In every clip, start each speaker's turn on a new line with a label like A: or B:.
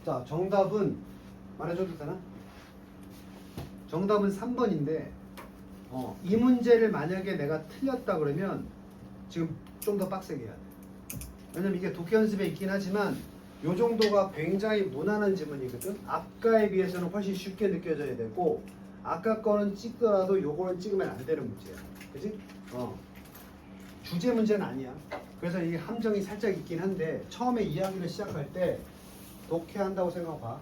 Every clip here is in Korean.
A: 자, 정답은 말해줘도 되나? 정답은 3번인데 이 문제를 만약에 내가 틀렸다 그러면 지금 좀 더 빡세게 해야 돼. 왜냐면 이게 독해 연습에 있긴 하지만 요 정도가 굉장히 무난한 지문이거든. 아까에 비해서는 훨씬 쉽게 느껴져야 되고 아까 거는 찍더라도 요거는 찍으면 안 되는 문제야. 그지? 주제 문제는 아니야. 그래서 이게 함정이 살짝 있긴 한데 처음에 이야기를 시작할 때 독해한다고 생각해봐.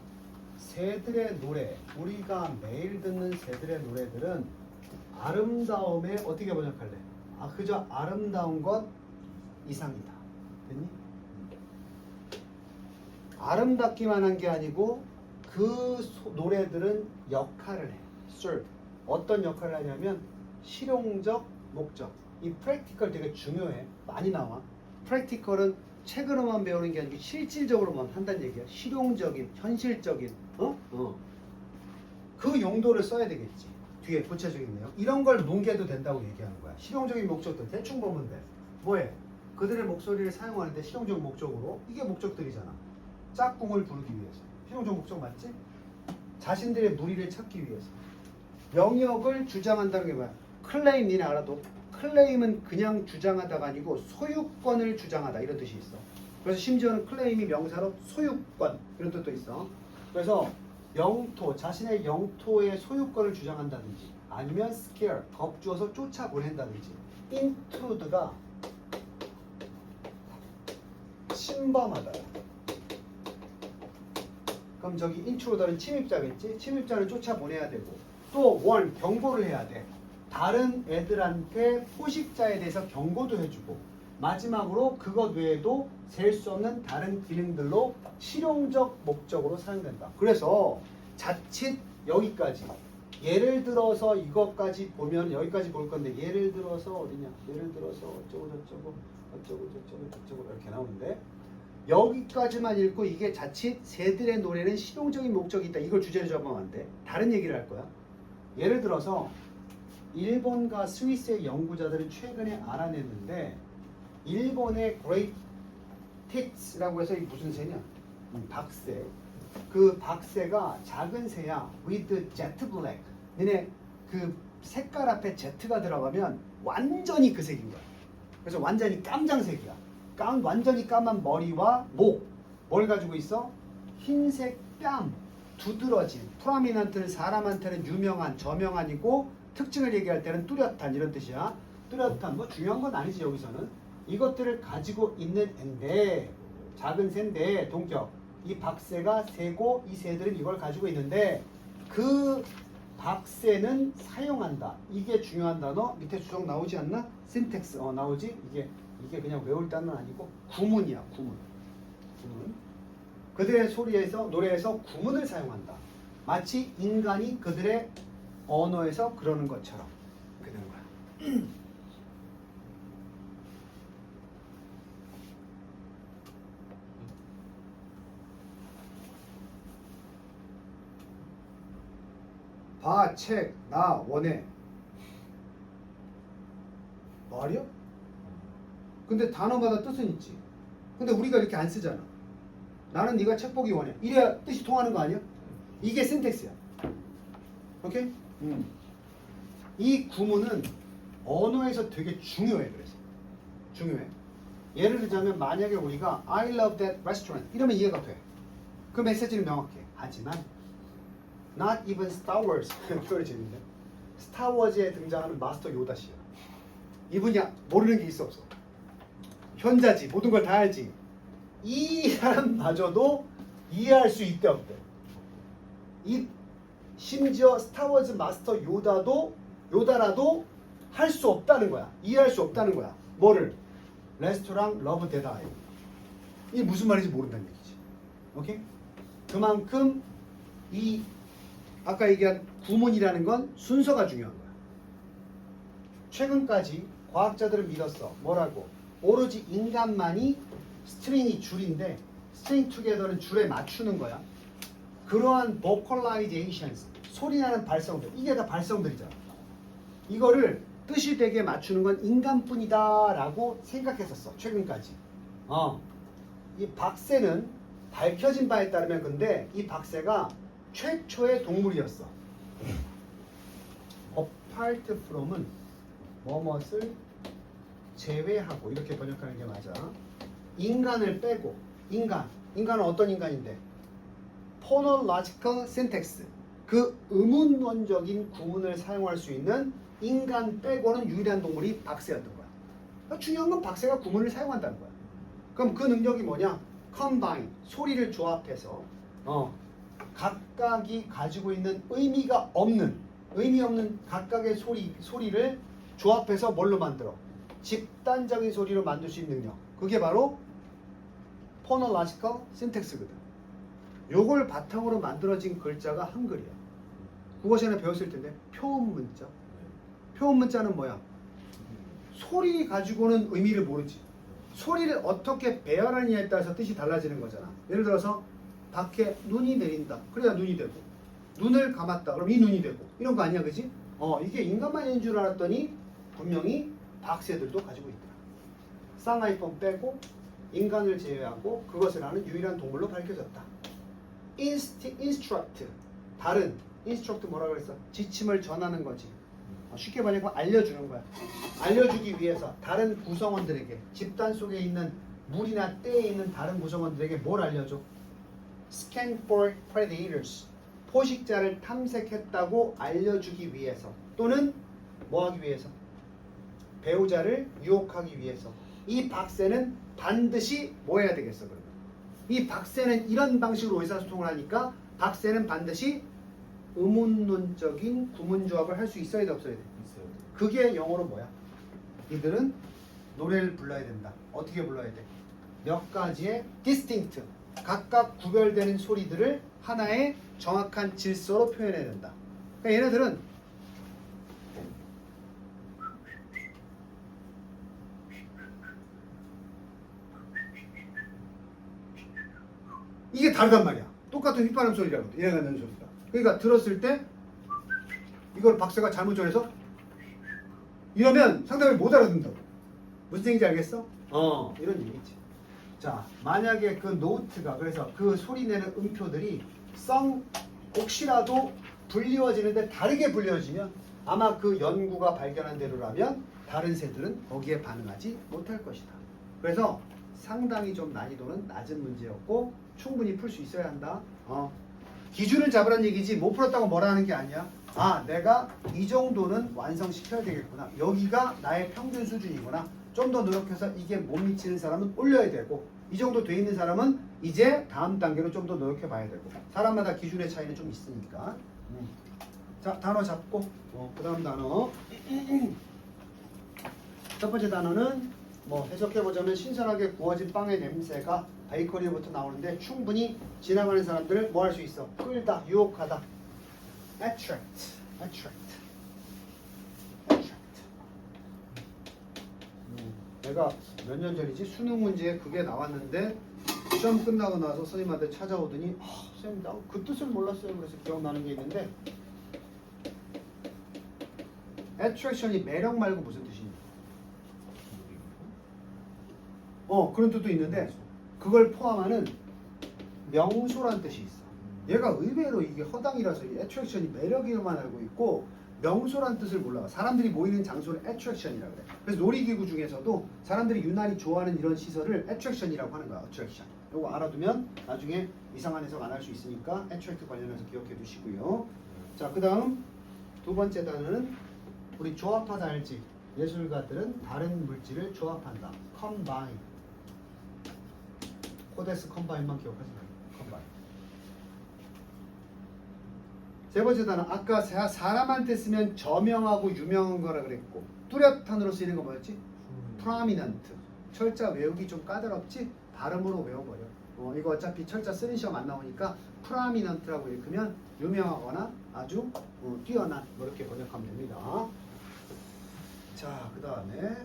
A: 새들의 노래, 우리가 매일 듣는 새들의 노래들은 아름다움에 어떻게 번역할래? 그저 아름다운 것 이상이다. 됐니? 아름답기만 한 게 아니고 그 노래들은 역할을 해. serve. 어떤 역할을 하냐면 실용적 목적. 이 practical 되게 중요해. 많이 나와. practical은 책으로만 배우는 게 아니고 실질적으로만 한다는 얘기야. 실용적인, 현실적인, 그 용도를 써야 되겠지. 뒤에 구체적인 내용. 이런 걸 뭉개도 된다고 얘기하는 거야. 실용적인 목적들 대충 보면 돼. 뭐해? 그들의 목소리를 사용하는데 실용적 목적으로 이게 목적들이잖아. 짝꿍을 부르기 위해서. 실용적 목적 맞지? 자신들의 무리를 찾기 위해서. 영역을 주장한다는 게 뭐야? 클레임 니네 알아도 클레임은 그냥 주장하다가 아니고 소유권을 주장하다 이런 뜻이 있어. 그래서 심지어는 클레임이 명사로 소유권 이런 뜻도 있어. 그래서 영토, 자신의 영토의 소유권을 주장한다든지 아니면 scare, 겁주어서 쫓아보낸다든지 intrude가 침범하다. 그럼 저기 intruder는 침입자겠지? 침입자를 쫓아보내야 되고 또 warn, 경고를 해야 돼. 다른 애들한테 포식자에 대해서 경고도 해주고 마지막으로 그것 외에도 셀 수 없는 다른 기능들로 실용적 목적으로 사용된다. 그래서 자칫 여기까지 예를 들어서 이것까지 보면 여기까지 볼 건데 예를 들어서 어디냐? 예를 들어서 어쩌고 저쩌고 어쩌고 저쩌고 저쩌고 이렇게 나오는데 여기까지만 읽고 이게 자칫 새들의 노래는 실용적인 목적이 있다. 이걸 주제로 잡으면 안 돼. 다른 얘기를 할 거야. 예를 들어서 일본과 스위스의 연구자들은 최근에 알아냈는데 일본의 Great Tits라고 해서 이게 무슨 새냐? 박새. 그 박새가 작은 새야. With jet black. 너네 그 색깔 앞에 Z가 들어가면 완전히 그 색인 거야. 그래서 완전히 깜장색이야. 완전히 까만 머리와 목. 뭘 가지고 있어? 흰색 뺨. 두드러진. 프라미넌트는 사람한테는 유명한, 저명한이고 특징을 얘기할 때는 뚜렷한 이런 뜻이야. 뚜렷한 뭐 중요한 건 아니지 여기서는. 이것들을 가지고 있는 앤데 작은 새인데 동격. 이 박새가 새고 이 새들은 이걸 가지고 있는데 그 박새는 사용한다. 이게 중요한 단어. 밑에 주석 나오지 않나? 신텍스 나오지? 이게 그냥 외울 단어는 아니고 구문이야. 구문. 그들의 노래에서 구문을 사용한다. 마치 인간이 그들의 언어에서 그러는 것처럼 그렇게 되는 거야. 봐, 책, 나, 원해. 말이야? 근데 단어마다 뜻은 있지. 근데 우리가 이렇게 안 쓰잖아. 나는 네가 책 보기 원해. 이래야 뜻이 통하는 거 아니야? 이게 신텍스야. 오케이? 이 구문은 언어에서 되게 중요해. 그래서 중요해. 예를 들자면 만약에 우리가 I love that restaurant 이러면 이해가 돼. 그 메시지는 명확해. 하지만 Not even Star Wars 표현이 재밌네. 스타워즈에 등장하는 마스터 요다씨야. 이분이 모르는 게 있어 없어. 현자지. 모든 걸 다 알지. 이 사람마저도 이해할 수 있대 없대. 심지어 스타워즈 마스터 요다라도 할 수 없다는 거야. 이해할 수 없다는 거야. 뭐를? 레스토랑 러브 데드 아이. 이게 무슨 말인지 모른다는 얘기지. 오케이? 그만큼 이 아까 얘기한 구문이라는 건 순서가 중요한 거야. 최근까지 과학자들은 믿었어. 뭐라고? 오로지 인간만이 스트링이 줄인데 스트링 투게더는 줄에 맞추는 거야. 그러한 vocalizations, 소리나는 발성들, 이게 다 발성들이잖아. 이거를 뜻이 되게 맞추는 건 인간뿐이다 라고 생각했었어. 최근까지. 이 박새는 밝혀진 바에 따르면 근데 이 박새가 최초의 동물이었어. apart from은 뭐뭇을 제외하고 이렇게 번역하는 게 맞아. 인간을 빼고 인간은 어떤 인간인데? phonological syntax 그 의문론적인 구문을 사용할 수 있는 인간 빼고는 유일한 동물이 박새였던 거야. 그러니까 중요한 건 박새가 구문을 사용한다는 거야. 그럼 그 능력이 뭐냐? combine 소리를 조합해서 각각이 가지고 있는 의미 없는 각각의 소리를 조합해서 뭘로 만들어? 집단적인 소리로 만들 수 있는 능력. 그게 바로 phonological syntax거든. 요걸 바탕으로 만들어진 글자가 한글이야. 국어 시간에 배웠을 텐데 표음 문자. 표음 문자는 뭐야? 소리 가지고는 의미를 모르지. 소리를 어떻게 배열하느냐에 따라서 뜻이 달라지는 거잖아. 예를 들어서 밖에 눈이 내린다. 그래야 눈이 되고 눈을 감았다. 그럼 이 눈이 되고 이런 거 아니야, 그지? 이게 인간만 있는 줄 알았더니 분명히 박새들도 가지고 있더라. 쌍하이폰 빼고 인간을 제외하고 그것을 하는 유일한 동물로 밝혀졌다. instruct 다른 instruct 뭐라 그랬어? 지침을 전하는 거지. 쉽게 말하면 알려주는 거야. 알려주기 위해서 다른 구성원들에게 집단 속에 있는 물이나 때에 있는 다른 구성원들에게 뭘 알려줘? Scan for predators 포식자를 탐색했다고 알려주기 위해서 또는 뭐 하기 위해서? 배우자를 유혹하기 위해서. 이 박새는 반드시 뭐 해야 되겠어 그러면? 이 박새는 이런 방식으로 의사소통을 하니까 박새는 반드시 의문론적인 구문조합을 할 수 있어야 돼 없어야 돼?
B: 있어요.
A: 그게 영어로 뭐야? 이들은 노래를 불러야 된다. 어떻게 불러야 돼? 몇 가지의 distinct 각각 구별되는 소리들을 하나의 정확한 질서로 표현해야 된다. 그러니까 얘네들은 이게 다르단 말이야. 똑같은 휘파람 소리라고 얘네가 내는 소리가. 그러니까 들었을 때 이걸 박사가 잘못 전해서 이러면 상대방이 못 알아듣는다고. 무슨 얘기인지 알겠어? 이런 얘기지. 자, 만약에 그 노트가 그래서 그 소리 내는 음표들이 혹시라도 불리워지는데 다르게 불리워지면 아마 그 연구가 발견한 대로라면 다른 새들은 거기에 반응하지 못할 것이다. 그래서 상당히 좀 난이도는 낮은 문제였고 충분히 풀 수 있어야 한다. 기준을 잡으라는 얘기지 못 풀었다고 뭐라 하는 게 아니야. 내가 이 정도는 완성시켜야 되겠구나. 여기가 나의 평균 수준이구나. 좀 더 노력해서 이게 못 미치는 사람은 올려야 되고 이 정도 돼 있는 사람은 이제 다음 단계로 좀 더 노력해 봐야 되고 사람마다 기준의 차이는 좀 있으니까. 자, 단어 잡고 그 다음 단어 첫 번째 단어는 뭐 해석해보자면 신선하게 구워진 빵의 냄새가 베이커리로부터 나오는데 충분히 지나가는 사람들을 뭐 할 수 있어? 끌다, 유혹하다. attract. 내가 몇 년 전이지 수능 문제에 그게 나왔는데 시험 끝나고 나서 선생님한테 찾아오더니 선생님 나 그 뜻을 몰랐어요. 그래서 기억나는 게 있는데 attraction이 매력 말고 무슨 뜻이냐? 그런 뜻도 있는데 그걸 포함하는 명소란 뜻이 있어. 얘가 의외로 이게 허당이라서 이 attraction이 매력이만 알고 있고 명소란 뜻을 몰라. 사람들이 모이는 장소를 attraction이라고 그래. 그래서 놀이기구 중에서도 사람들이 유난히 좋아하는 이런 시설을 attraction이라고 하는 거야. attraction. 요거 알아두면 나중에 이상한 해석 안 할 수 있으니까 attract 관련해서 기억해 두시고요. 자, 그 다음 두 번째 단어는 우리 조합하다 알지? 예술가들은 다른 물질을 조합한다. combine. 코데스 컴바인만 기억하지 말고 컴바인. 세 번째 단어 아까 사람한테 쓰면 저명하고 유명한 거라 그랬고 뚜렷한으로 쓰이는 거 뭐였지? prominent. 철자 외우기 좀 까다롭지? 발음으로 외워버려. 이거 어차피 철자 쓰는 시험 안 나오니까 prominent라고 읽으면 유명하거나 아주 뛰어난 뭐 이렇게 번역하면 됩니다. 자, 그 다음에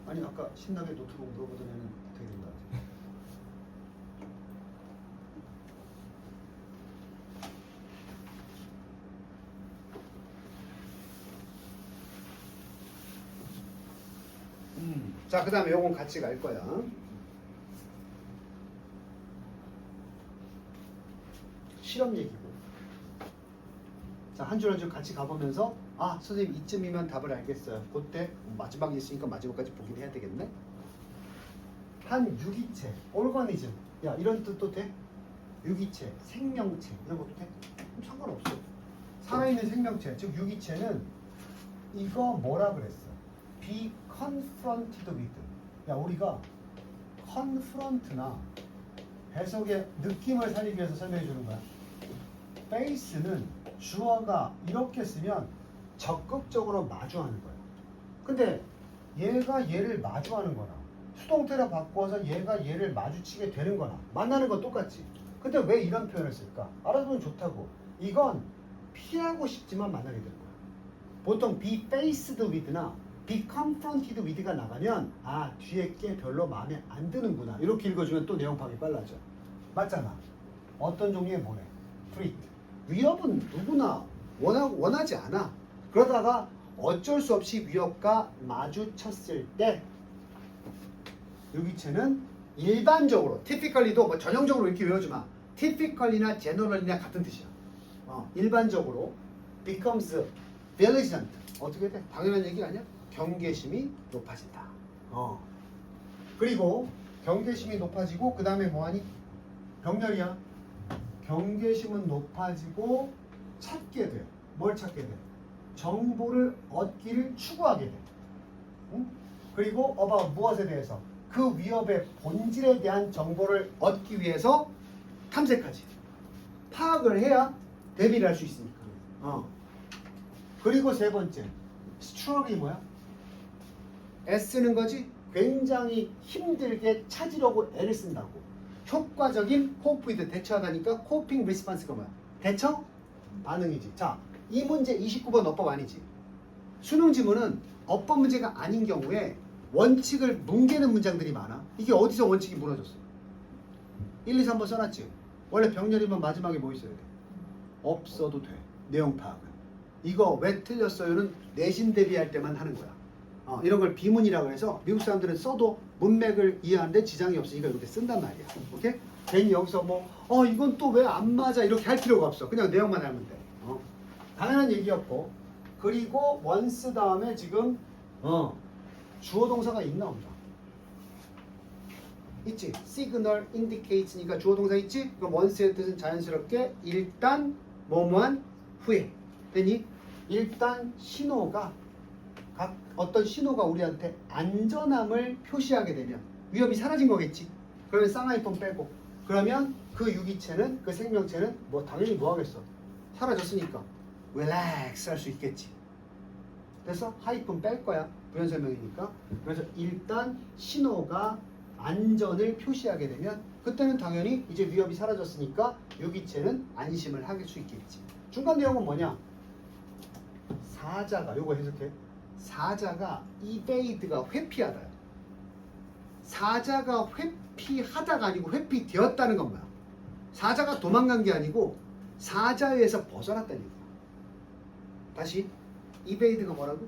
A: 아니 아까 신나게 노트북 물어보던 애는 어떻게 된 거야? 자, 그 다음에 요건 같이 갈 거야. 실험 얘기고. 자, 한 줄 한 줄 같이 가보면서 아, 선생님 이쯤이면 답을 알겠어요. 그때 마지막에 있으니까 마지막까지 보긴 해야 되겠네. 한 유기체, 오르가니즘. 야, 이런 뜻도 돼? 유기체, 생명체 이런 것도 돼? 상관없어. 살아있는 생명체, 즉 유기체는 이거 뭐라 그랬어? Be confronted with. 야, 우리가 confront나 해석의 느낌을 살리기 위해서 설명해 주는 거야. face는 주어가 이렇게 쓰면 적극적으로 마주하는 거야. 근데 얘가 얘를 마주하는 거나 수동태로 바꿔서 얘가 얘를 마주치게 되는 거나 만나는 건 똑같지. 근데 왜 이런 표현을 쓸까? 알아두면 좋다고. 이건 피하고 싶지만 만나게 되는 거야. 보통 be faced with나 be confronted with가 나가면 아, 뒤에 게 별로 마음에 안 드는구나. 이렇게 읽어주면 또 내용 파악이 빨라져. 맞잖아. 어떤 종류의 뭐래? threat. 위협은 누구나 원하지 않아. 그러다가 어쩔 수 없이 위협과 마주쳤을 때 유기체는 일반적으로, typically도 뭐 전형적으로 이렇게 외우지 마. typically나 generally나 같은 뜻이야. 일반적으로 becomes vigilant. 어떻게 돼? 당연한 얘기 아니야? 경계심이 높아진다. 그리고 경계심이 높아지고 그 다음에 뭐하니? 병렬이야. 경계심은 높아지고 찾게 돼. 뭘 찾게 돼? 정보를 얻기를 추구하게 돼. 응? 그리고 무엇에 대해서? 그 위협의 본질에 대한 정보를 얻기 위해서 탐색하지. 파악을 해야 대비를 할 수 있으니까. 그리고 세 번째, struggle이 뭐야? 애쓰는 거지? 굉장히 힘들게 찾으려고 애를 쓴다고. 효과적인 코프이드 대처하다니까 코핑 리스판스가 뭐야? 대처? 반응이지. 자, 이 문제 29번 어법 아니지. 수능 지문은 어법 문제가 아닌 경우에 원칙을 뭉개는 문장들이 많아. 이게 어디서 원칙이 무너졌어? 1, 2, 3번 써놨지? 원래 병렬이면 마지막에 뭐 있어야 돼? 없어도 돼. 내용 파악은. 이거 왜 틀렸어요는 내신 대비할 때만 하는 거야. 이런 걸 비문이라고 해서 미국 사람들은 써도 문맥을 이해하는데 지장이 없으니까 이렇게 쓴단 말이야. 오케이? 괜히 여기서 이건 또 왜 안 맞아 이렇게 할 필요가 없어. 그냥 내용만 알면 돼. 당연한 얘기였고. 그리고 once 다음에 지금 주어 동사가 있나 없나? 있지. signal indicates니까 주어 동사 있지? 그럼 once의 뜻은 자연스럽게 일단 뭐뭐한 후에 되니 일단 신호가 어떤 신호가 우리한테 안전함을 표시하게 되면 위협이 사라진 거겠지. 그러면 쌍하이폰 빼고 그러면 그 유기체는 그 생명체는 당연히 뭐 하겠어? 사라졌으니까 릴렉스 할 수 있겠지. 그래서 하이폰 뺄 거야. 부연 설명이니까. 그래서 일단 신호가 안전을 표시하게 되면 그때는 당연히 이제 위협이 사라졌으니까 유기체는 안심을 할 수 있겠지. 중간 내용은 뭐냐? 사자가 요거 해석해. 사자가 evade가 회피하다야. 사자가 회피하다가 아니고 회피되었다는 건 뭐야? 사자가 도망간 게 아니고 사자에서 벗어났다는 얘기야. 다시 evade가 뭐라고?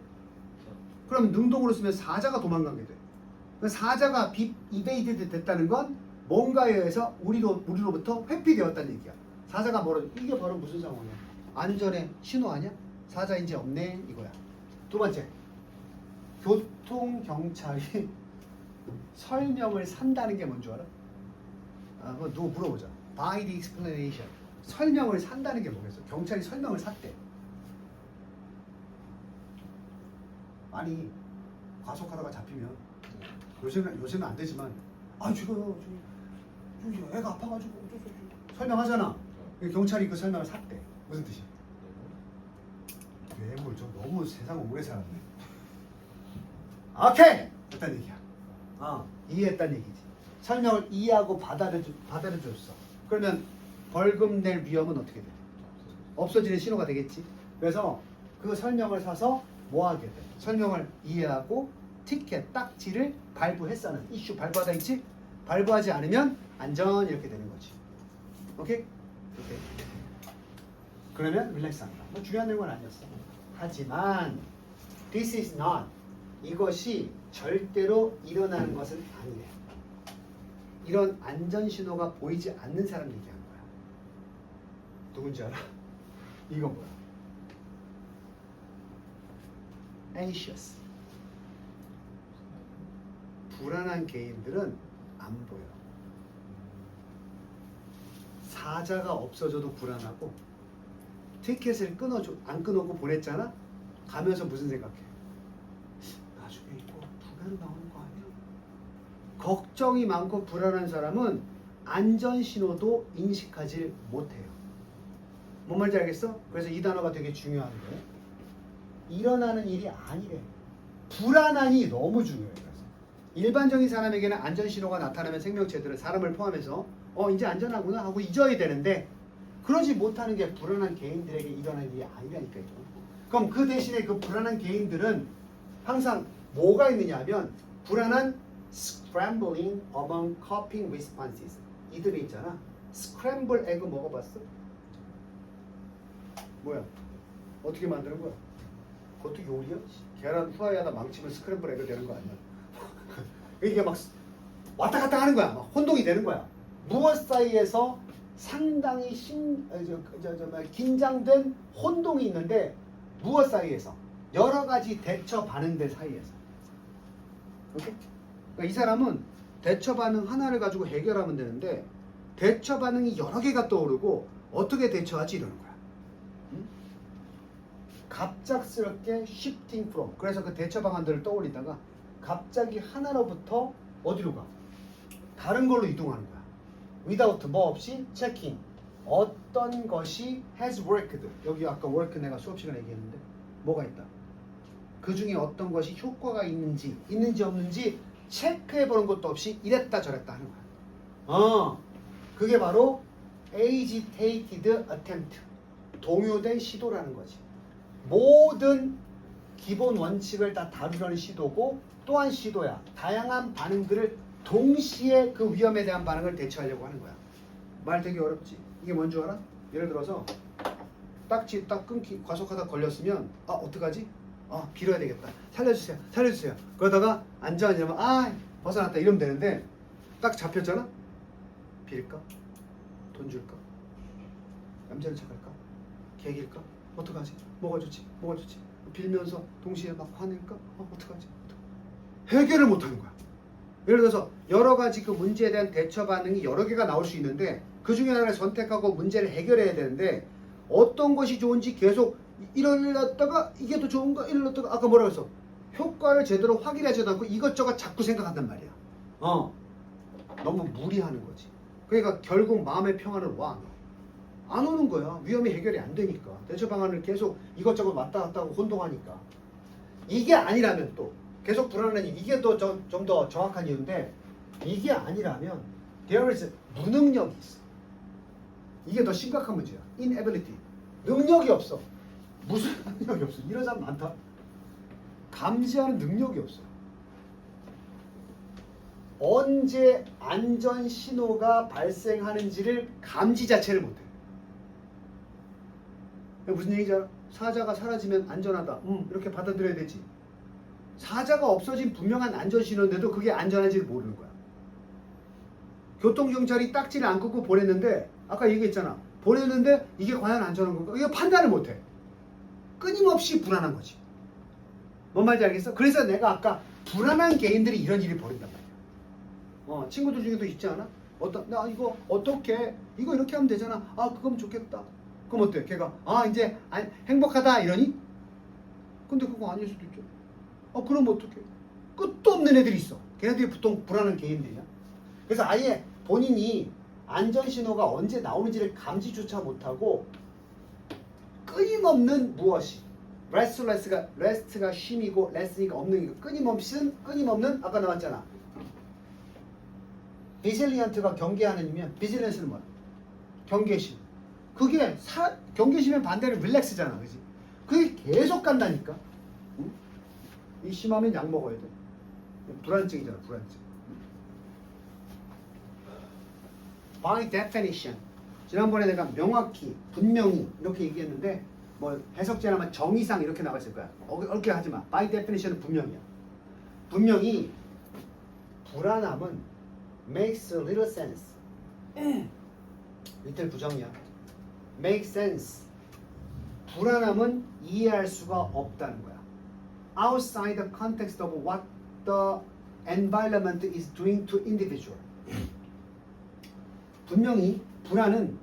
A: 그럼 능동으로 쓰면 사자가 도망간 게 돼. 사자가 evaded 됐다는 건 뭔가에 의해서 우리로부터 회피되었다는 얘기야. 사자가 뭐라고? 이게 바로 무슨 상황이야? 안전의 신호 아니야? 사자 이제 없네 이거야. 두 번째, 교통경찰이 설명을 산다는 게 뭔지 알아? 그거 누구 물어보자. By the explanation. 설명을 산다는 게 뭐겠어? 경찰이 설명을 샀대. 아니, 과속하다가 잡히면 요새는 안 되지만 저기 애가 아파가지고 설명하잖아. 경찰이 그 설명을 샀대. 무슨 뜻이야? 뇌물 좀 너무 세상을 오래 살았네. 오케이! 됐다는 얘기야. 이해했다는 얘기지. 설명을 이해하고 받아들여줬어. 그러면 벌금 낼 위험은 어떻게 돼? 없어지는 신호가 되겠지. 그래서 그 설명을 사서 뭐 하게 돼? 설명을 이해하고 티켓, 딱지를 발부했어는 이슈 발부하다 있지? 발부하지 않으면 안전 이렇게 되는 거지. 오케이? 오케이. 그러면 릴렉스합니다. 뭐 중요한 내용은 아니었어. 하지만 this is not, 이것이 절대로 일어나는 것은 아니래. 이런 안전 신호가 보이지 않는 사람 얘기하는 거야. 누군지 알아? 이거 뭐야? anxious. 불안한 개인들은 안 보여. 사자가 없어져도 불안하고 티켓을 안 끊어고 보냈잖아? 가면서 무슨 생각해? 나중에 이거 두 배로 나오는 거 아니야? 걱정이 많고 불안한 사람은 안전신호도 인식하지 못해요. 뭔 말인지 알겠어? 그래서 이 단어가 되게 중요한데 일어나는 일이 아니래. 불안함이 너무 중요해요. 그래서 일반적인 사람에게는 안전신호가 나타나면 생명체들은 사람을 포함해서 이제 안전하구나 하고 잊어야 되는데 그러지 못하는 게 불안한 개인들에게 일어나는 일이 아니라니까요. 그럼 그 대신에 그 불안한 개인들은 항상 뭐가 있느냐 하면 불안한 scrambling among coping responses. 이들이 있잖아. 스크램블 에그 먹어봤어? 뭐야? 어떻게 만드는 거야? 그것도 요리야? 계란 후라이하다 망치면 스크램블 에그 되는 거 아니야? 이게 막 왔다 갔다 하는 거야. 막 혼동이 되는 거야. 무엇 사이에서 상당히 긴장된 혼동이 있는데 무엇 사이에서? 여러 가지 대처 반응들 사이에서. 오케이? 그러니까 이 사람은 대처 반응 하나를 가지고 해결하면 되는데 대처 반응이 여러 개가 떠오르고 어떻게 대처하지 이러는 거야. 응? 갑작스럽게 shifting from. 그래서 그 대처 방안들을 떠올리다가 갑자기 하나로부터 어디로 가? 다른 걸로 이동하는 거야. without 뭐 없이 checking. 어떤 것이 has worked. 여기 아까 work 내가 수업 시간에 얘기했는데 뭐가 있다. 그 중에 어떤 것이 효과가 있는지 없는지 체크해보는 것도 없이 이랬다 저랬다 하는 거야. 그게 바로 agitated attempt. 동요된 시도라는 거지. 모든 기본 원칙을 다 다루려는 시도고 또한 시도야. 다양한 반응들을 동시에 그 위험에 대한 반응을 대처하려고 하는 거야. 말 되게 어렵지. 이게 뭔지 알아? 예를 들어서 딱지 딱 끊기 과속하다 걸렸으면 어떡하지? 빌어야 되겠다. 살려주세요. 살려주세요. 그러다가 앉아있냐면 벗어났다 이러면 되는데 딱 잡혔잖아? 빌까? 돈 줄까? 얌전히 척할까? 개길까? 어떡하지? 뭐가 좋지? 뭐가 좋지? 빌면서 동시에 막 화낼까? 어떡하지? 해결을 못하는 거야. 예를 들어서 여러 가지 그 문제에 대한 대처 반응이 여러 개가 나올 수 있는데 그 중에 하나를 선택하고 문제를 해결해야 되는데 어떤 것이 좋은지 계속 이러다가 이게 더 좋은가? 이러다가 아까 뭐라고 했어? 효과를 제대로 확인하지도 않고 이것저것 자꾸 생각한단 말이야. 너무 무리하는 거지. 그러니까 결국 마음의 평안은 안 오는 거야. 위험이 해결이 안 되니까. 대처 방안을 계속 이것저것 왔다 갔다 하고 혼동하니까. 이게 아니라면 또 계속 불안한 이게 또 좀 더 정확한 이유인데 이게 아니라면 there is 무능력이 있어. 이게 더 심각한 문제야. inability. 능력이 없어. 무슨 능력이 없어. 이런 사람 많다. 감지하는 능력이 없어. 언제 안전 신호가 발생하는지를 감지 자체를 못해. 무슨 얘기지 알아? 사자가 사라지면 안전하다. 이렇게 받아들여야 되지. 사자가 없어진 분명한 안전 신호인데도 그게 안전한지 모르는 거야. 교통경찰이 딱지를 안 끊고 보냈는데 아까 얘기했잖아. 보냈는데 이게 과연 안전한 건가? 이거 판단을 못해. 끊임없이 불안한 거지. 뭔 말인지 알겠어? 그래서 내가 아까 불안한 개인들이 이런 일을 벌인단 말이야. 친구들 중에도 있지 않아? 나 이거 어떻게 이거 이렇게 하면 되잖아. 그럼 좋겠다. 그럼 어때? 걔가 이제 행복하다 이러니? 근데 그거 아닐 수도 있죠. 그럼 어떡해? 끝도 없는 애들이 있어. 걔네들이 보통 불안한 개인들이야. 그래서 아예 본인이 안전신호가 언제 나오는지를 감지조차 못하고 끊임없는 무엇이 레스트가 쉼이고 레스니까 없는 끊임없는 아까 나왔잖아. 비질리언트가 경계하는 이면 비질런스는 뭐야? 경계심. 그게 경계심의 반대는 릴렉스잖아. 그지? 그게 계속 간다니까. 응? 이 심하면 약 먹어야 돼. 불안증이잖아. 불안증. By definition. 지난번에 내가 명확히, 분명히 이렇게 얘기했는데 뭐 해석제라면 정의상 이렇게 나왔을 거야. 어렵게 하지 마. By definition은 분명이야. 분명히 불안함은 makes a little sense. little 부정이야. make sense. 불안함은 이해할 수가 없다는 거야. outside the context of what the environment is doing to individual. 분명히 불안은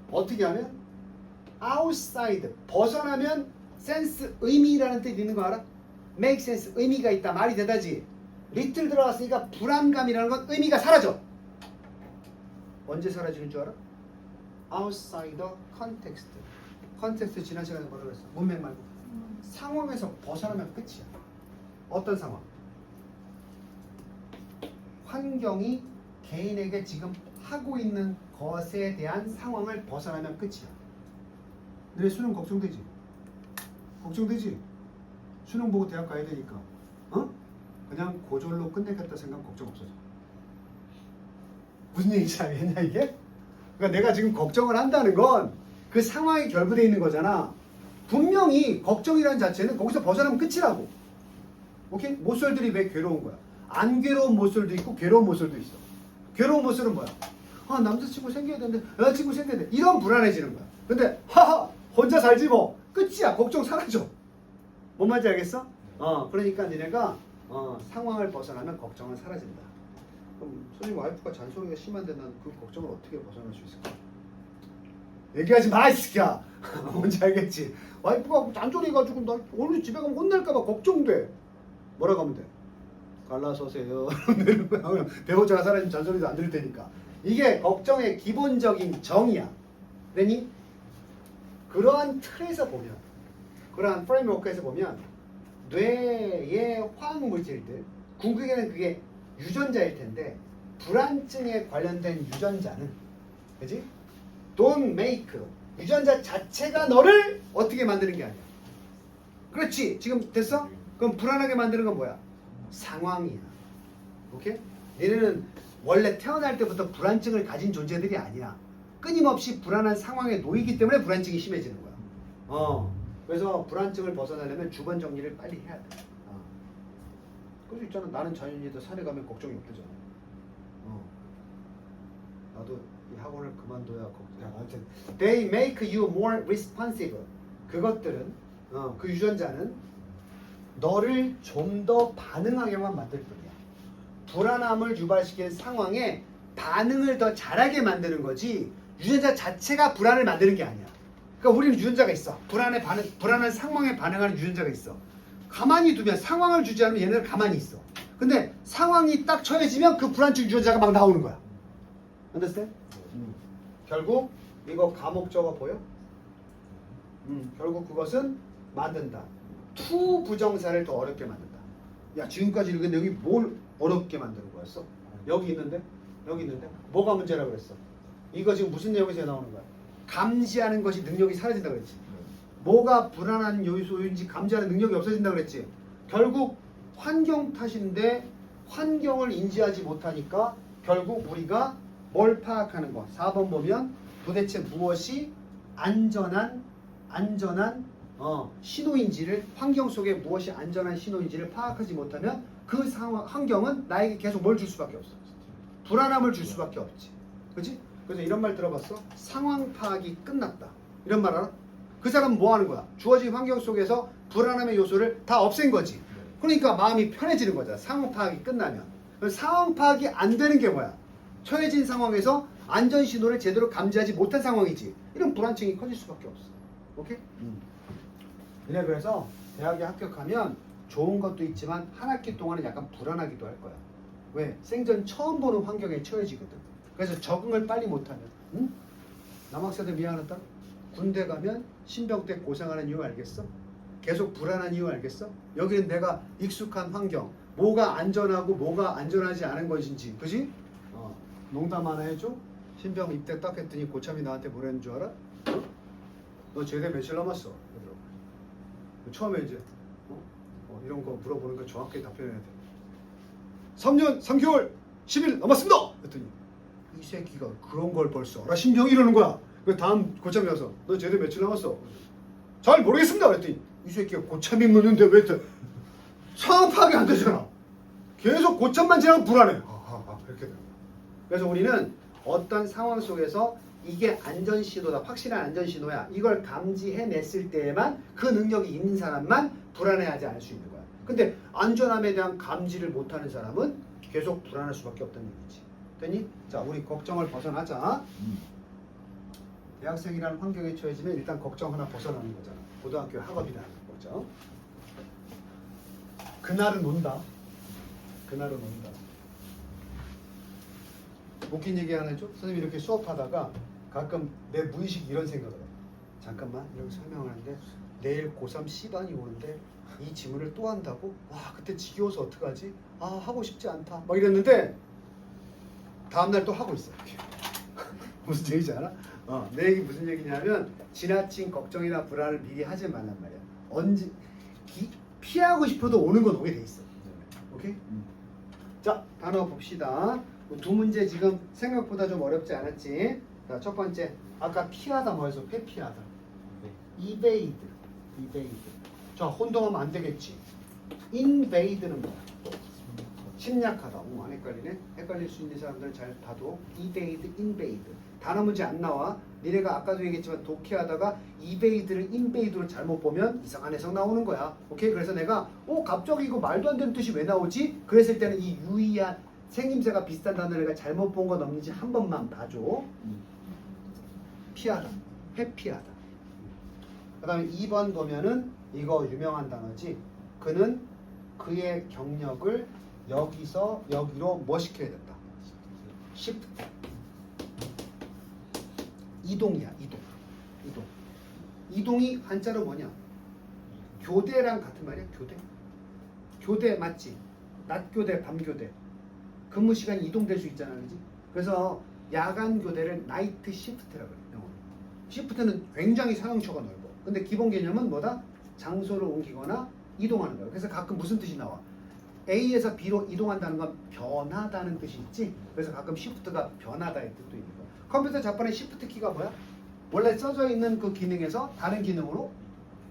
A: 어떻게 하면 outside, 벗어나면 sense, 의미라는 뜻이 있는 거 알아? make sense, 의미가 있다. 말이 되다지. little 들어갔으니까 불안감이라는 건 의미가 사라져. 언제 사라지는 줄 알아? outside the context. 컨텍스트 지난 시간에 뭐라고 그랬어? 문맥 말고. 상황에서 벗어나면 끝이야. 어떤 상황? 환경이 개인에게 지금 하고 있는 것에 대한 상황을 벗어나면 끝이야. 너네 수능 걱정되지? 걱정되지? 수능 보고 대학 가야 되니까. 어? 그냥 고졸로 끝내겠다 생각 걱정 없어져. 무슨 얘기인지 알겠냐 이게? 그러니까 내가 지금 걱정을 한다는 건 그 상황이 결부되어 있는 거잖아. 분명히 걱정이라는 자체는 거기서 벗어나면 끝이라고. 오케이? 모쏠들이 왜 괴로운 거야? 안 괴로운 모쏠도 있고 괴로운 모쏠도 있어. 괴로운 모쏠은 뭐야? 아, 남자친구 생겨야 되는데 여자친구 생겨야 돼. 이런 불안해지는 거야. 근데 하하 혼자 살지 뭐. 끝이야. 걱정 사라져. 뭔 말인지 알겠어? 그러니까 니네가 상황을 벗어나면 걱정은 사라진다. 그럼 선생님 와이프가 잔소리가 심한데 난 그 걱정을 어떻게 벗어날 수 있을까? 얘기하지 마, 이 새끼야. 뭔지 알겠지? 와이프가 잔소리해가지고 나 오늘 집에 가면 혼날까봐 걱정돼. 뭐라고 하면 돼? 갈라서세요. 배우자가 사라지면 잔소리도 안 들을 테니까. 이게 걱정의 기본적인 정의야. 되니? 그러한 틀에서 보면, 그러한 프레임워크에서 보면 뇌의 화학물질들, 궁극에는 그게 유전자일 텐데 불안증에 관련된 유전자는, 그지? Don't make, 유전자 자체가 너를 어떻게 만드는 게 아니야. 그렇지? 지금 됐어? 그럼 불안하게 만드는 건 뭐야? 상황이야. 오케이? 얘네는 원래 태어날 때부터 불안증을 가진 존재들이 아니야. 끊임없이 불안한 상황에 놓이기 때문에 불안증이 심해지는 거야. 그래서 불안증을 벗어나려면 주번 정리를 빨리 해야 돼. 그래서 있잖아. 나는 자연인이다. 산에 가면 걱정이 없대잖아. 나도 이 학원을 그만둬야 아무튼 they make you more responsive. 그것들은 그 유전자는 너를 좀 더 반응하게만 만들 뿐이야. 불안함을 유발시키는 상황에 반응을 더 잘하게 만드는 거지 유전자 자체가 불안을 만드는 게 아니야. 그러니까 우리는 유전자가 있어. 불안한 상황에 반응하는 유전자가 있어. 가만히 두면 상황을 주지 않으면 얘네는 가만히 있어. 근데 상황이 딱 처해지면 그 불안증 유전자가 막 나오는 거야. understand? 결국 이거 가목적어 보여? 결국 그것은 만든다. to 부정사를 더 어렵게 만든다. 야 지금까지 읽은 내용이 뭘 어렵게 만드는 거였어? 여기 있는데 뭐가 문제라고 그랬어? 이거 지금 무슨 내용에서 나오는 거야? 감지하는 것이 능력이 사라진다고 그랬지. 뭐가 불안한 요소인지 감지하는 능력이 없어진다고 그랬지. 결국 환경 탓인데 환경을 인지하지 못하니까 결국 우리가 뭘 파악하는 거. 4번 보면 도대체 무엇이 안전한 신호인지를, 환경 속에 무엇이 안전한 신호인지를 파악하지 못하면 그 상황, 환경은 나에게 계속 뭘 줄 수밖에 없어. 불안함을 줄 수밖에 없지. 그렇지? 그래서 이런 말 들어봤어? 상황 파악이 끝났다. 이런 말 알아? 그 사람은 뭐 하는 거야? 주어진 환경 속에서 불안함의 요소를 다 없앤 거지. 그러니까 마음이 편해지는 거잖아. 상황 파악이 끝나면. 상황 파악이 안 되는 게 뭐야? 처해진 상황에서 안전 신호를 제대로 감지하지 못한 상황이지. 이런 불안증이 커질 수밖에 없어. 오케이? 그래 그래서 대학에 합격하면 좋은 것도 있지만 한 학기 동안은 약간 불안하기도 할 거야. 왜? 생전 처음 보는 환경에 처해지거든. 그래서 적응을 빨리 못하면 남학생들 미안하다. 군대 가면 신병 때 고생하는 이유 알겠어? 계속 불안한 이유 알겠어? 여기는 내가 익숙한 환경, 뭐가 안전하고 뭐가 안전하지 않은 것인지, 그지? 농담 하나 해줘? 신병 입대 딱 했더니 고참이 나한테 뭐라는 줄 알아? 너 제대 며칠 남았어? 그러더라고. 처음에 이제 이런 거 물어보는 거 정확하게 답변해야 돼. 3년 3개월 10일 남았습니다! 그랬더니 이 새끼가 그런 걸 벌써 알아? 신병이 이러는 거야. 그 다음 고참이 와서 너 제대 며칠 남았어? 잘 모르겠습니다! 그랬더니 이 새끼가 고참이 묻는데 왜 상황 파악이 안 되잖아. 계속 고참만 지나면 불안해. 이렇게 돼. 그래서 우리는 어떤 상황 속에서 이게 안전신호다. 확실한 안전신호야. 이걸 감지해냈을 때에만 그 능력이 있는 사람만 불안해하지 않을 수 있는 거야. 근데 안전함에 대한 감지를 못하는 사람은 계속 불안할 수밖에 없다는 얘기지. 됐니? 자, 우리 걱정을 벗어나자. 대학생이라는 환경에 처해지면 일단 걱정 하나 벗어나는 거잖아. 고등학교 학업이라는 거죠. 그날은 온다. 그날은 온다. 웃긴 얘기 하나 해줘? 선생님이 이렇게 수업하다가 가끔 내 무의식 이런 생각을 해. 잠깐만 이렇게 설명하는데 내일 고3 C반이 오는데 이 지문을 또 한다고? 와 그때 지겨워서 어떡하지? 아 하고 싶지 않다 막 이랬는데 다음날 또 하고 있어. 무슨 얘기지 않아? 내 얘기 무슨 얘기냐면 지나친 걱정이나 불안을 미리 하지 말란 말이야. 언제 피하고 싶어도 오는 건 오게 돼 있어. 오케이? 자 단어 봅시다. 두 문제 지금 생각보다 좀 어렵지 않았지? 자, 첫 번째 아까 피하다 뭐였어? 회피하다. 이베이드. 자 혼동하면 안 되겠지. 인베이드는 뭐야? 침략하다. 안 헷갈리네. 헷갈릴 수 있는 사람들은 잘 봐도 이베이드, 인베이드. 단어 문제 안 나와. 니네가 아까도 얘기했지만 독해하다가 이베이드를 인베이드로 잘못 보면 이상한 해석 나오는 거야. 오케이? 그래서 내가 갑자기 이거 말도 안 되는 뜻이 왜 나오지? 그랬을 때는 이 유의한 생김새가 비슷한 단어를 내가 잘못 본 건 없는지 한 번만 봐줘. 피하다. 회피하다. 그 다음에 2번 보면은 이거 유명한 단어지. 그는 그의 경력을 여기서 여기로 뭐 시켜야 된다. 시프트. 이동이야. 이동. 이동이 한자로 뭐냐? 교대랑 같은 말이야. 교대 맞지? 낮교대, 밤교대. 근무 시간이 이동될 수 있잖아, 그지? 그래서 야간 교대를 나이트 시프트라고 그래. 영어로. 시프트는 굉장히 사용처가 넓어. 근데 기본 개념은 뭐다? 장소를 옮기거나 이동하는 거야. 그래서 가끔 무슨 뜻이 나와? A에서 B로 이동한다는 건 변하다는 뜻이 있지. 그래서 가끔 시프트가 변하다의 뜻도 있는 거야. 컴퓨터 자판의 시프트 키가 뭐야? 원래 써져 있는 그 기능에서 다른 기능으로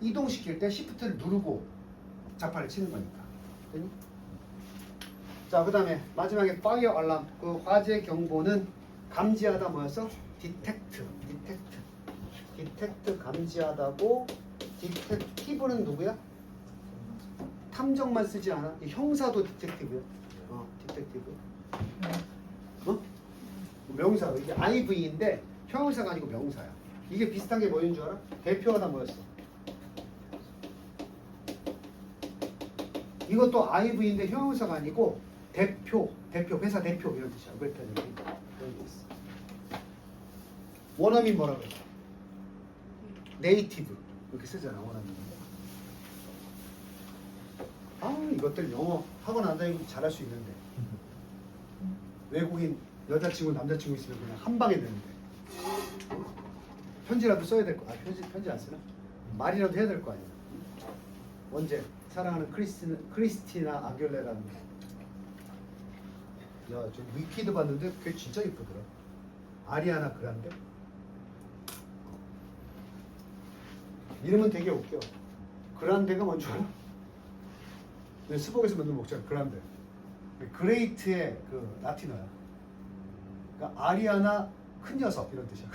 A: 이동시킬 때 시프트를 누르고 자판을 치는 거니까. 됐니? 자, 그 다음에 마지막에 파이어 알람. 그 화재 경보는 감지하다 뭐였어? 디텍트 감지하다고. 디텍티브는 누구야? 탐정만 쓰지 않아? 형사도 디텍티브야. 디텍티브. 명사. 이게 IV인데 형용사가 아니고 명사야. 이게 비슷한 게 뭐인 줄 알아? 대표하다 뭐였어? 이것도 IV인데 형용사가 아니고 대표, 회사 대표 이런 뜻이야. 왜 이런 게 있어. 원어민 뭐라 그래? 네이티브 이렇게 쓰잖아. 원어민. 이것들 영어 학원 안 다니고 잘할 수 있는데 외국인 여자친구 남자친구 있으면 그냥 한 방에 되는데 편지라도 써야 될 거. 편지 안 쓰나? 말이라도 해야 될 거 아니야. 언제 사랑하는 크리스티나 아귤레라는 저 위키드 봤는데 그게 진짜 예쁘더라. 아리아나 그란데. 이름은 되게 웃겨. 그란데가 뭔 줄 알아? 스벅에서 만든 목장 그란데. 그레이트의 그 라틴어야. 그러니까 아리아나 큰 녀석 이런 뜻이야.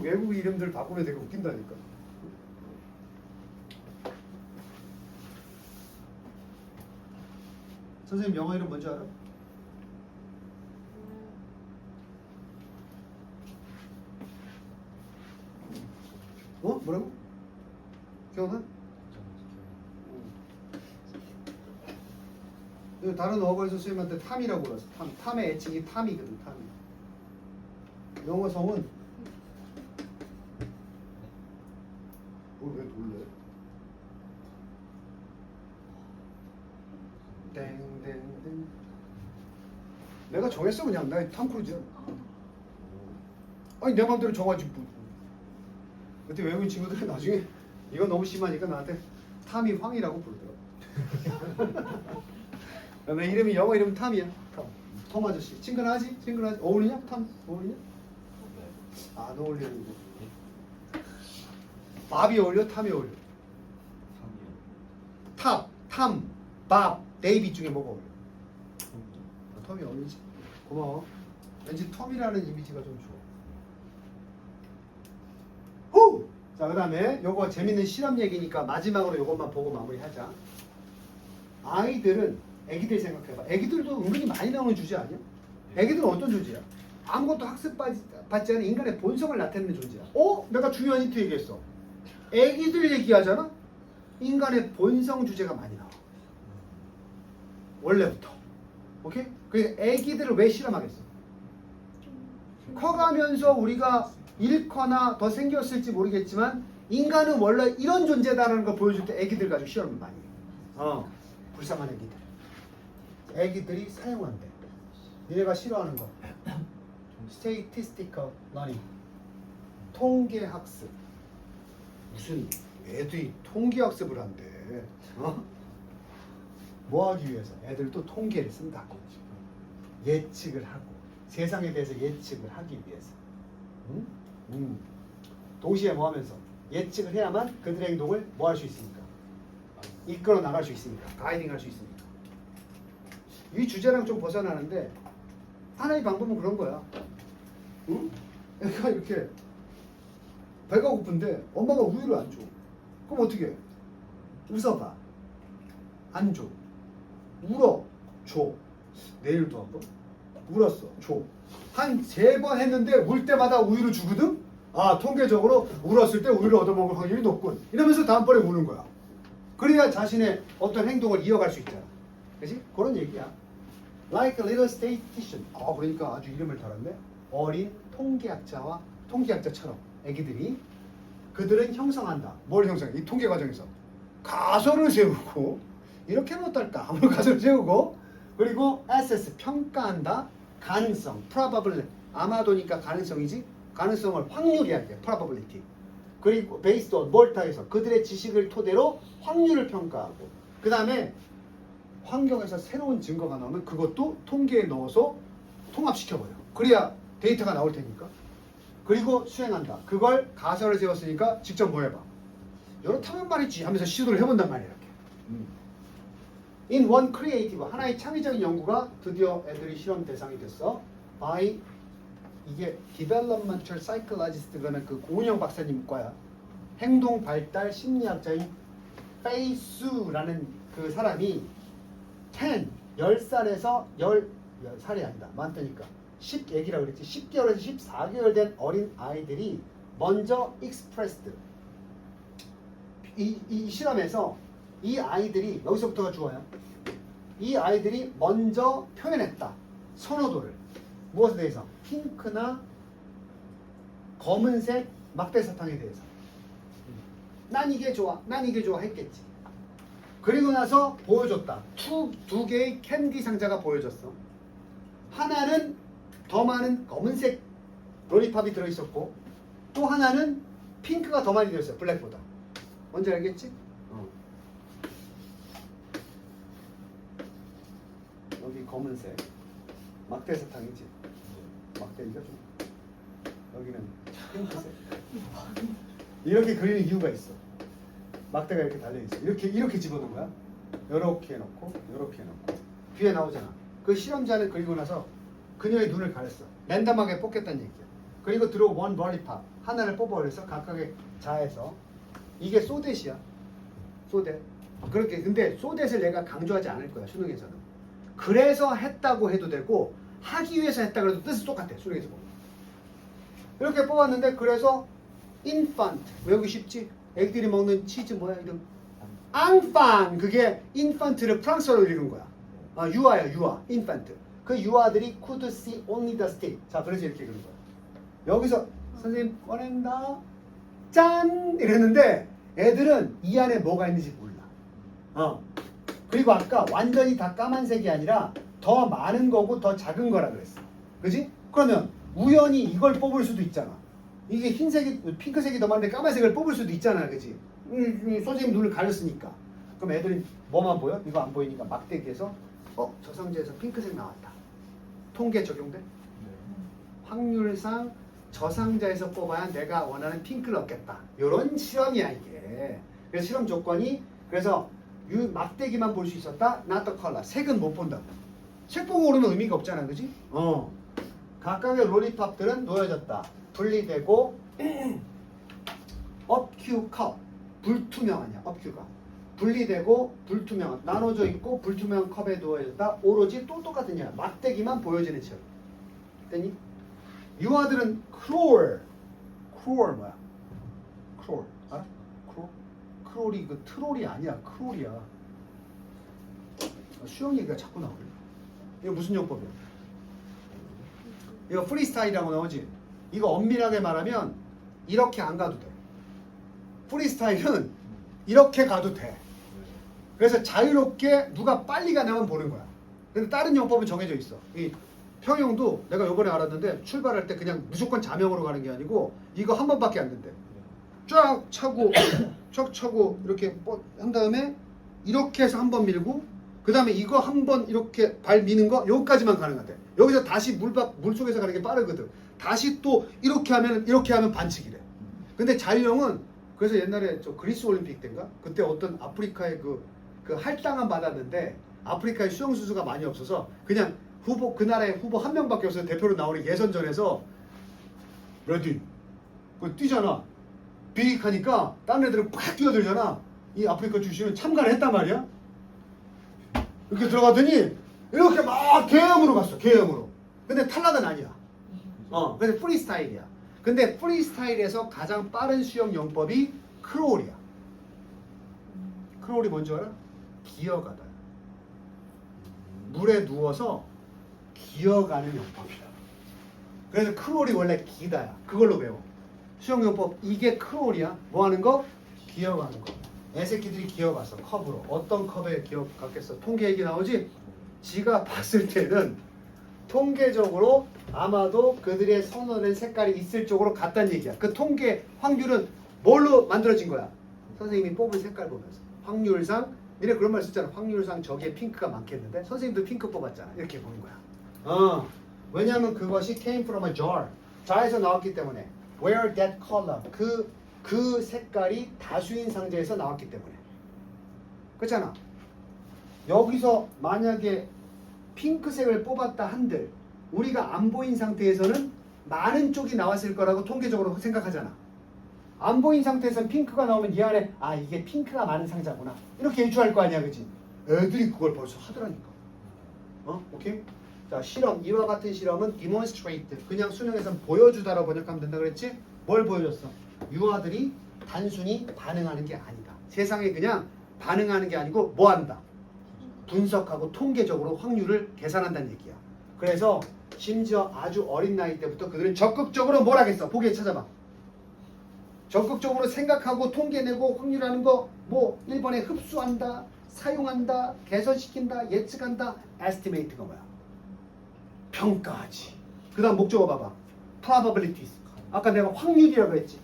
A: 외국 이름들 바꾸면 되게 웃긴다니까. 선생님 영어 이름 뭔지 알아? 뭐라고? 기억나? 다른 어거에서 선생님한테 탐이라고 불렀어. 탐의 애칭이 탐이거든. 탐이. 영어 성은 왜 놀래? 땡땡땡. 내가 정했어 그냥. 나 탐 크루즈야. 아니 내 마음대로 정하지. 그때 외국인 친구들은 나중에 이건 너무 심하니까 나한테 탐이 황이라고 부르더라고. 내 이름이 영어 이름 탐이야. 톰 아저씨. 친근하지? 어울리냐? 탐 어울리냐? 안 어울리는데. 밥이 어울려? 탐이 어울려? 탐, 밥, 데이빗 중에 뭐가 어울려? 톰이 어울리지? 고마워. 왠지 텀이라는 이미지가 좀 좋아. 후! 자, 그 다음에 요거 재밌는 실험 얘기니까 마지막으로 요것만 보고 마무리하자. 아이들은, 애기들 생각해봐. 애기들도 은근히 많이 나오는 주제 아니야? 애기들은 어떤 존재야? 아무것도 학습받지 않은 인간의 본성을 나타내는 존재야. 내가 중요한 힌트 얘기했어. 애기들 얘기하잖아? 인간의 본성 주제가 많이 나와. 원래부터. 오케이? 그러니까 애기들을 왜 실험하겠어? 커가면서 우리가 잃거나 더 생겼을지 모르겠지만 인간은 원래 이런 존재다라는 걸 보여줄 때 애기들 가지고 실험을 많이 해. 불쌍한 애기들. 애기들이 사용한대. 니네가 싫어하는 거. Statistical learning. 통계학습. 무슨 애들이 통계학습을 한대. 뭐 하기 위해서? 애들도 통계를 쓴다고. 예측을 하고. 세상에 대해서 예측을 하기 위해서. 동시에 뭐 하면서? 예측을 해야만 그들의 행동을 뭐 할 수 있습니까? 이끌어 나갈 수 있으니까. 가이딩 할 수 있으니까. 이 주제랑 좀 벗어나는데 하나의 방법은 그런 거야. 애가 이렇게 배가 고픈데 엄마가 우유를 안 줘. 그럼 어떻게 해? 웃어봐. 안 줘. 울어. 줘. 내일도 한번. 울었어. 줘. 한 3번 했는데 울 때마다 우유를 주거든? 통계적으로 울었을 때 우유를 얻어먹을 확률이 높군. 이러면서 다음번에 우는 거야. 그래야 자신의 어떤 행동을 이어갈 수 있잖아. 그치? 그런 얘기야. Like a little statistician. 그러니까 아주 이름을 달았네. 어린 통계학자처럼 애기들이 그들은 형성한다. 뭘 형성해? 이 통계 과정에서 가설을 세우고 이렇게 못할까? 아무런 가설을 세우고 그리고 assess 평가한다. 가능성 probability 아마도니까 가능성이지. 가능성을 확률이 할게 probability. 그리고 based on 뭘 타해서 그들의 지식을 토대로 확률을 평가하고 그 다음에 환경에서 새로운 증거가 나오면 그것도 통계에 넣어서 통합시켜버려. 그래야 데이터가 나올 테니까. 그리고 수행한다. 그걸 가설을 세웠으니까 직접 뭐 해봐. 이렇다면 말이지 하면서 시도를 해본단 말이야. 이렇게. In one creative 하나의 창의적인 연구가 드디어 애들이 실험 대상이 됐어. by 이게 developmental psychologist 그러면 그 고은영 박사님 과야. 행동 발달 심리학자인 페이수라는 그 사람이 10살에서 10살이 아니다. 많다니까. 10애기라고 그랬지. 10개월에서 14개월 된 어린 아이들이 먼저 expressed. 이 실험에서 이 아이들이 여기서부터가 좋아요. 이 아이들이 먼저 표현했다. 선호도를. 무엇에 대해서? 핑크나 검은색 막대사탕에 대해서. 난 이게 좋아. 난 이게 좋아 했겠지. 그리고 나서 보여줬다. 두 개의 캔디 상자가 보여졌어. 하나는 더 많은 검은색 로리팝이 들어있었고 또 하나는 핑크가 더 많이 들어있어요. 블랙보다. 뭔지 알겠지? 여기 검은색 막대사탕이지. 막대기가 좀 여기는 핑크색. 이렇게 그리는 이유가 있어. 막대가 이렇게 달려있어. 이렇게 집어넣은 거야. 요렇게 해놓고 요렇게 해놓고 뒤에 나오잖아. 그 실험자는 그리고 나서 그녀의 눈을 가렸어. 랜덤하게 뽑겠다는 얘기야. 그리고 들어온 원 로리팝 하나를 뽑아버려서 각각의 자에서 이게 소댓이야. 소댓. 그렇게 근데 소댓을 내가 강조하지 않을 거야. 수능에서는. 그래서 했다고 해도 되고 하기 위해서 했다 그래도 뜻이 똑같아. 수능에서 보면. 이렇게 뽑았는데 그래서 infant 외우기 쉽지? 애기들이 먹는 치즈 뭐야 이름? 앙팡. 그게 infant를 프랑스어로 읽은 거야. 유아야 유아. infant. 그 유아들이 could see only the stick. 자 그래서 이렇게 읽은 거야. 여기서 선생님 꺼낸다. 짠! 이랬는데 애들은 이 안에 뭐가 있는지 몰라. 그리고 아까 완전히 다 까만색이 아니라 더 많은 거고 더 작은 거라 그랬어. 그지? 그러면 우연히 이걸 뽑을 수도 있잖아. 이게 흰색이 핑크색이 더 많은데 까만색을 뽑을 수도 있잖아. 그지? 선생님 눈을 가렸으니까. 그럼 애들은 뭐만 보여? 이거 안 보이니까 막대기에서 저 상자에서 핑크색 나왔다. 통계 적용돼? 확률상 저 상자에서 뽑아야 내가 원하는 핑크를 얻겠다. 이런 실험이야 이게. 그래서 실험 조건이 그래서 막대기만 볼 수 있었다. not the color. 색은 못 본다. 색 보고 오르면 의미가 없잖아. 그지? 각각의 로리팝들은 놓여졌다. 분리되고 업큐 컵 불투명하냐 업큐가 분리되고 불투명 나눠져 있고 불투명한 컵에 놓여졌다. 오로지 또 똑같으냐 막대기만 보여지는 책. 됐니? 유아들은 크롤 뭐야? 크롤 알아? 크롤이 그 트롤이 아니야. 크롤이야. 수영 얘기가 자꾸 나오네. 이거 무슨 용법이야? 이거 프리스타일이라고 나오지. 이거 엄밀하게 말하면 이렇게 안 가도 돼. 프리스타일은 이렇게 가도 돼. 그래서 자유롭게 누가 빨리 가냐면 보는 거야. 근데 다른 용법은 정해져 있어. 이 평형도 내가 요번에 알았는데 출발할 때 그냥 무조건 자명으로 가는 게 아니고 이거 한 번밖에 안 된대. 쫙 차고 쫙 차고 이렇게 한 다음에 이렇게 해서 한 번 밀고 그 다음에 이거 한 번 이렇게 발 미는 거 여기까지만 가능하대. 여기서 다시 물속에서 가는 게 빠르거든. 다시 또 이렇게 하면 반칙이래. 근데 자유형은 그래서 옛날에 저 그리스 올림픽 때인가 그때 어떤 아프리카의 그 할당은 받았는데 아프리카에 수영 선수가 많이 없어서 그냥 그 나라의 후보 한 명밖에 없어서 대표로 나오는 예선전에서 레디 그 뛰잖아. 비익하니까 다른 애들은 팍 뛰어들잖아. 이 아프리카 출신은 참가를 했단 말이야. 이렇게 들어가더니 이렇게 막 계엄으로 갔어. 계엄으로. 근데 탈락은 아니야. 근데 프리스타일이야. 근데 프리스타일에서 가장 빠른 수영 영법이 크롤이야. 크롤이 뭔지 알아? 기어가다. 물에 누워서 기어가는 영법이야. 그래서 크롤이 원래 기다야. 그걸로 배워. 수영 영법 이게 크롤이야. 뭐 하는 거? 기어가는 거. 애새끼들이 기어가서 컵으로. 어떤 컵에 기어갔겠어? 통계 얘기 나오지? 지가 봤을 때는 통계적으로 아마도 그들의 선호된 색깔이 있을 쪽으로 갔다는 얘기야. 그 통계 확률은 뭘로 만들어진 거야? 선생님이 뽑은 색깔 보면서. 확률상 니네 그런 말 썼잖아. 확률상 저기에 핑크가 많겠는데 선생님도 핑크 뽑았잖아. 이렇게 보는 거야. 왜냐하면 그것이 came from a jar. 자에서 나왔기 때문에. Where that color. 그 색깔이 다수인 상자에서 나왔기 때문에. 그렇잖아. 여기서 만약에 핑크색을 뽑았다 한들 우리가 안 보인 상태에서는 많은 쪽이 나왔을 거라고 통계적으로 생각하잖아. 안 보인 상태에서는 핑크가 나오면 이 안에 이게 핑크가 많은 상자구나 이렇게 유추할 거 아니야. 그치? 애들이 그걸 벌써 하더라니까. 오케이? 자, 실험. 이와 같은 실험은 demonstrate. 그냥 수능에서는 보여주다라고 번역하면 된다 그랬지? 뭘 보여줬어? 유아들이 단순히 반응하는 게 아니다. 세상에 그냥 반응하는 게 아니고 뭐 한다? 분석하고 통계적으로 확률을 계산한다는 얘기야. 그래서 심지어 아주 어린 나이 때부터 그들은 적극적으로 뭘 하겠어? 보기에 찾아봐. 적극적으로 생각하고 통계내고 확률하는 거 뭐 1번에 흡수한다, 사용한다, 개선시킨다, 예측한다, estimate가 뭐야? 평가하지. 그 다음 목적어 봐봐. probabilities. 아까 내가 확률이라고 했지.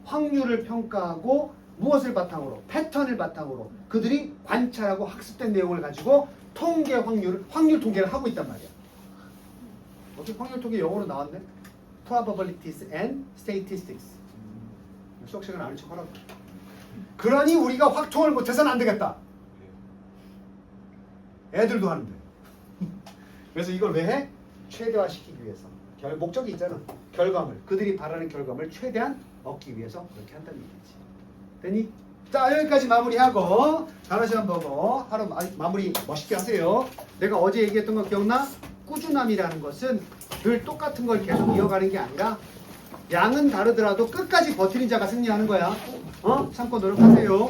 A: 확률을 평가하고 무엇을 바탕으로? 패턴을 바탕으로 그들이 관찰하고 학습된 내용을 가지고 확률 통계를 하고 있단 말이야. 어떻게 확률 통계 영어로 나왔네? probabilities and statistics. 수학 시간 아는 척 하라고. 그러니 우리가 확통을 못해서는 안 되겠다. 애들도 하는데. 그래서 이걸 왜 해? 최대화시키기 위해서. 목적이 있잖아. 결과물. 그들이 바라는 결과물을 최대한 얻기 위해서 그렇게 한다는 얘기지. 되니? 자, 여기까지 마무리하고 다른 시간 보고 하루 마무리 멋있게 하세요. 내가 어제 얘기했던 거 기억나? 꾸준함이라는 것은 늘 똑같은 걸 계속 이어가는 게 아니라 양은 다르더라도 끝까지 버티는 자가 승리하는 거야. 참고 노력하세요.